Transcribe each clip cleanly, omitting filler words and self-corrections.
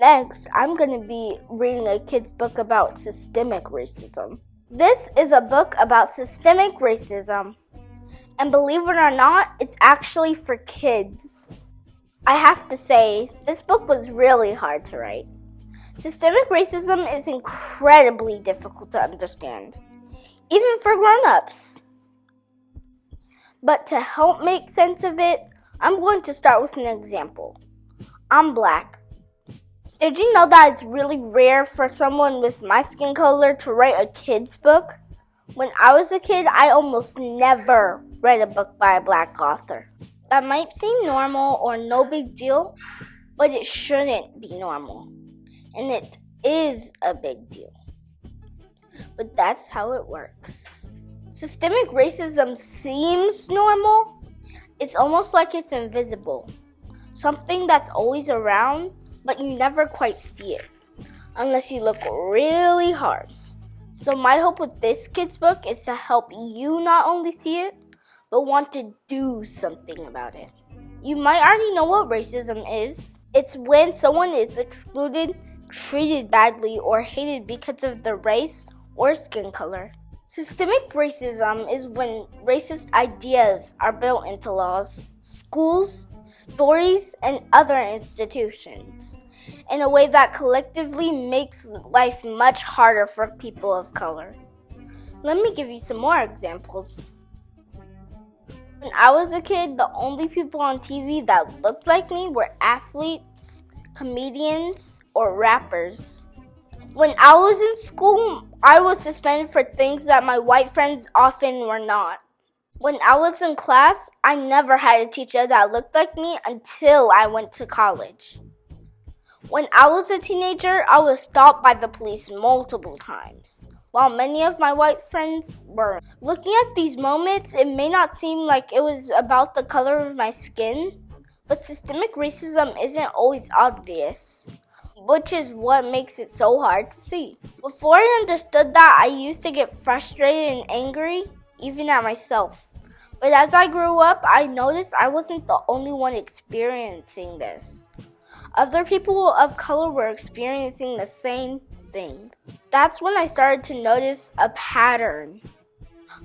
Next, I'm going to be reading a kid's book about systemic racism. This is a book about systemic racism. And believe it or not, it's actually for kids. I have to say, this book was really hard to write. Systemic racism is incredibly difficult to understand, even for grown-ups. But to help make sense of it, I'm going to start with an example. I'm black. Did you know that it's really rare for someone with my skin color to write a kid's book? When I was a kid, I almost never read a book by a black author. That might seem normal or no big deal, but it shouldn't be normal. And it is a big deal. But that's how it works. Systemic racism seems normal. It's almost like it's invisible. Something that's always around, but you never quite see it, unless you look really hard. So my hope with this kid's book is to help you not only see it, but want to do something about it. You might already know what racism is. It's when someone is excluded, treated badly, or hated because of their race or skin color. Systemic racism is when racist ideas are built into laws, schools, stories, and other institutions in a way that collectively makes life much harder for people of color. Let me give you some more examples. When I was a kid, the only people on TV that looked like me were athletes, comedians, or rappers. When I was in school, I was suspended for things that my white friends often were not. When I was in class, I never had a teacher that looked like me until I went to college. When I was a teenager, I was stopped by the police multiple times, while many of my white friends weren't. Looking at these moments, it may not seem like it was about the color of my skin, but systemic racism isn't always obvious, which is what makes it so hard to see. Before I understood that, I used to get frustrated and angry, even at myself. But as I grew up, I noticed I wasn't the only one experiencing this. Other people of color were experiencing the same thing. That's when I started to notice a pattern.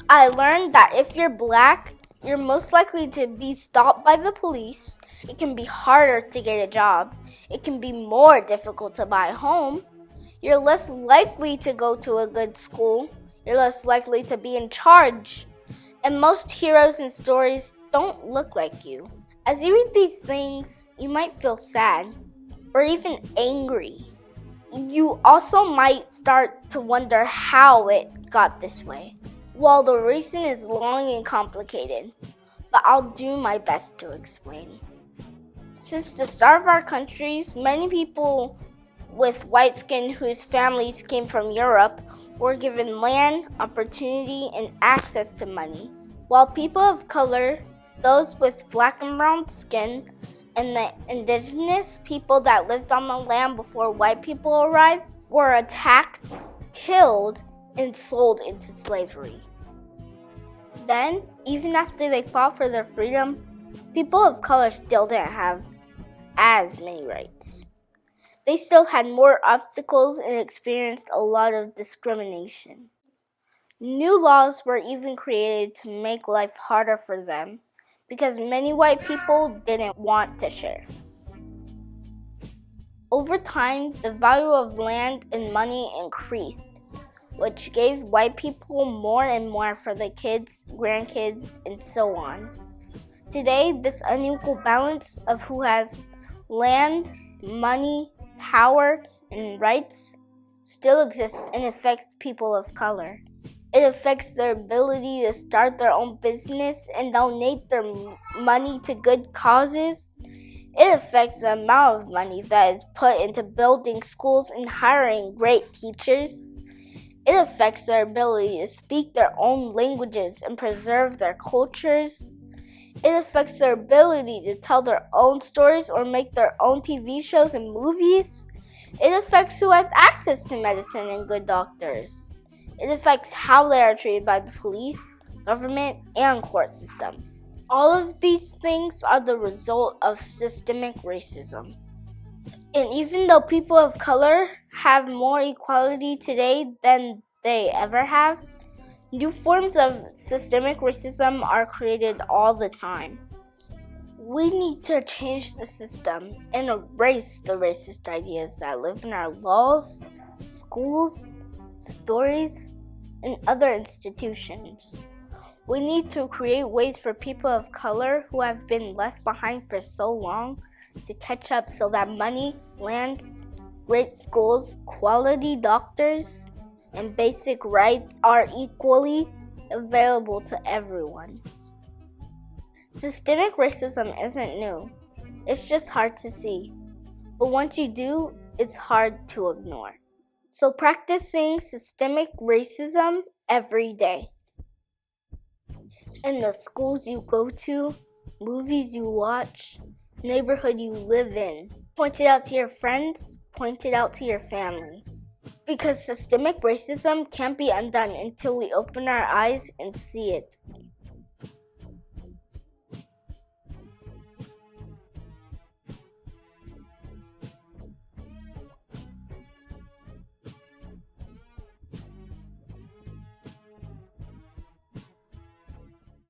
I learned that if you're black, you're most likely to be stopped by the police. It can be harder to get a job. It can be more difficult to buy a home. You're less likely to go to a good school. You're less likely to be in charge. And most heroes and stories don't look like you. As you read these things, you might feel sad or even angry. You also might start to wonder how it got this way. Well, the reason is long and complicated, but I'll do my best to explain. Since the start of our countries, many people with white skin whose families came from Europe were given land, opportunity, and access to money, while people of color, those with black and brown skin, and the indigenous people that lived on the land before white people arrived, were attacked, killed, and sold into slavery. Then, even after they fought for their freedom, people of color still didn't have as many rights. They still had more obstacles and experienced a lot of discrimination. New laws were even created to make life harder for them because many white people didn't want to share. Over time, the value of land and money increased, which gave white people more and more for their kids, grandkids, and so on. Today, this unequal balance of who has land, money, power, and rights still exists and affects people of color. It affects their ability to start their own business and donate their money to good causes. It affects the amount of money that is put into building schools and hiring great teachers. It affects their ability to speak their own languages and preserve their cultures. It affects their ability to tell their own stories or make their own TV shows and movies. It affects who has access to medicine and good doctors. It affects how they are treated by the police, government, and court system. All of these things are the result of systemic racism. And even though people of color have more equality today than they ever have, new forms of systemic racism are created all the time. We need to change the system and erase the racist ideas that live in our laws, schools, stories, and other institutions. We need to create ways for people of color who have been left behind for so long to catch up so that money, land, great schools, quality doctors, and basic rights are equally available to everyone. Systemic racism isn't new. It's just hard to see. But once you do, it's hard to ignore. So practicing systemic racism every day. In the schools you go to, movies you watch, neighborhood you live in. Point it out to your friends, point it out to your family. Because systemic racism can't be undone until we open our eyes and see it.